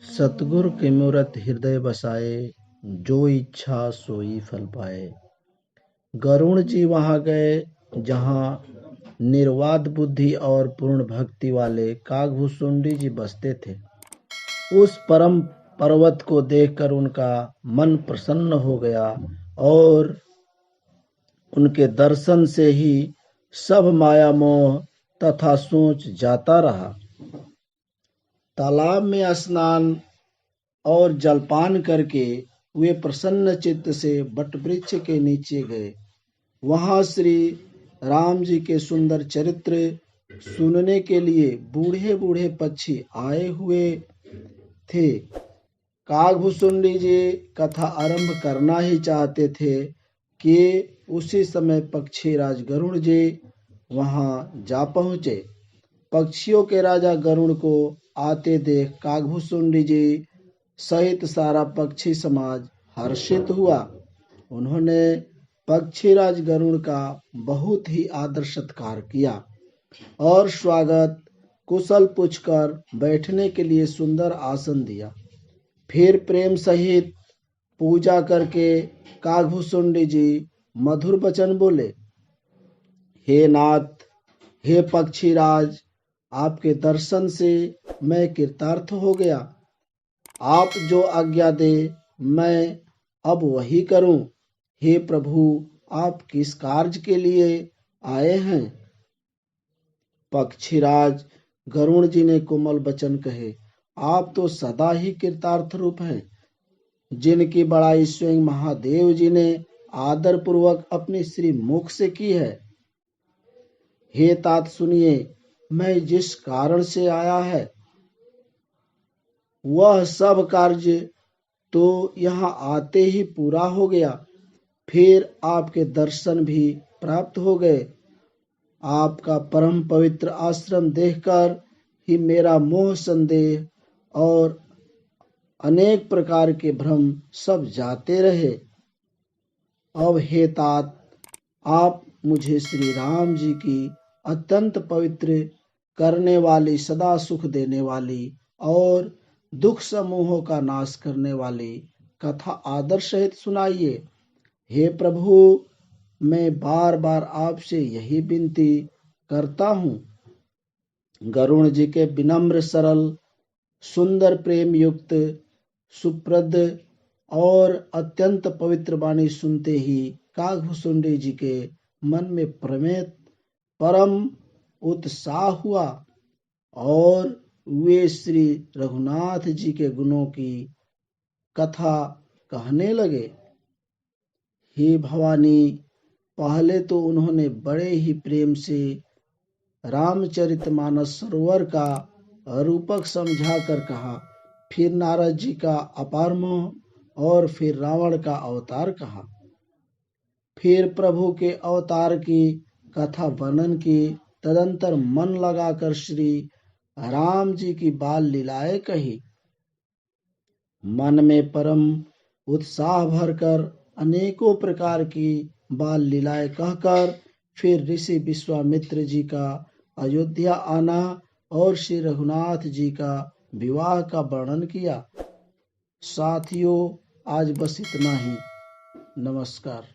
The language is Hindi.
सतगुर के मूरत हृदय बसाए, जो इच्छा सोई फल पाए। गरुण जी वहां गए जहां निर्वाद बुद्धि और पूर्ण भक्ति वाले कागभूषुंडी जी बसते थे। उस परम पर्वत को देखकर उनका मन प्रसन्न हो गया और उनके दर्शन से ही सब माया मोह तथा सोच जाता रहा। तालाब में स्नान और जलपान करके वे प्रसन्न चित्त से वटवृक्ष के नीचे गए। वहां श्री राम जी के सुंदर चरित्र सुनने के लिए बूढ़े बूढ़े पक्षी आए हुए थे। कागभूषुंडी जी कथा आरंभ करना ही चाहते थे कि उसी समय पक्षीराज गरुड़ जी वहां जा पहुंचे। पक्षियों के राजा गरुड़ को आते देख कागभूषुंडी जी सहित सारा पक्षी समाज हर्षित हुआ। उन्होंने पक्षीराज गरुड़ का बहुत ही आदर सत्कार किया और स्वागत कुशल पूछकर बैठने के लिए सुंदर आसन दिया। फिर प्रेम सहित पूजा करके कागभूषुंडी जी मधुर वचन बोले। हे नाथ, हे पक्षीराज, आपके दर्शन से मैं कृतार्थ हो गया। आप जो आज्ञा दे मैं अब वही करूं। हे प्रभु, आप किस कार्य के लिए आए हैं? पक्षीराज गरुड़ जी ने कोमल वचन कहे। आप तो सदा ही कृतार्थ रूप हैं, जिनकी बड़ाई स्वयं महादेव जी ने आदर पूर्वक अपने श्री मुख से की है। हे तात सुनिए, मैं जिस कारण से आया है वह सब कार्य तो यहाँ आते ही पूरा हो गया। फिर आपके दर्शन भी प्राप्त हो गए। आपका परम पवित्र आश्रम देखकर ही मेरा मोह संदेह और अनेक प्रकार के भ्रम सब जाते रहे। अब हे तात, आप मुझे श्री राम जी की अत्यंत पवित्र करने वाली, सदा सुख देने वाली और दुख समूहों का नाश करने वाली कथा आदर सहित सुनाइए। हे प्रभु, मैं बार बार आपसे यही विनती करता हूँ। गरुड़ जी के विनम्र, सरल, सुंदर, प्रेम युक्त, सुप्रद और अत्यंत पवित्र वाणी सुनते ही कागभूषुंडी जी के मन में परम उत्साह हुआ और वे श्री रघुनाथ जी के गुणों की कथा कहने लगे। हे भवानी, पहले तो उन्होंने बड़े ही प्रेम से रामचरितमानस सरोवर का रूपक समझा कर कहा, फिर नारद जी का अपार मोह और फिर रावण का अवतार कहा, फिर प्रभु के अवतार की कथा वर्णन की। तदंतर मन लगाकर श्री राम जी की बाल लीलाएं कही। मन में परम उत्साह भरकर अनेकों प्रकार की बाल लीलाएं कहकर फिर ऋषि विश्वामित्र जी का अयोध्या आना और श्री रघुनाथ जी का विवाह का वर्णन किया। साथियों, आज बस इतना ही। नमस्कार।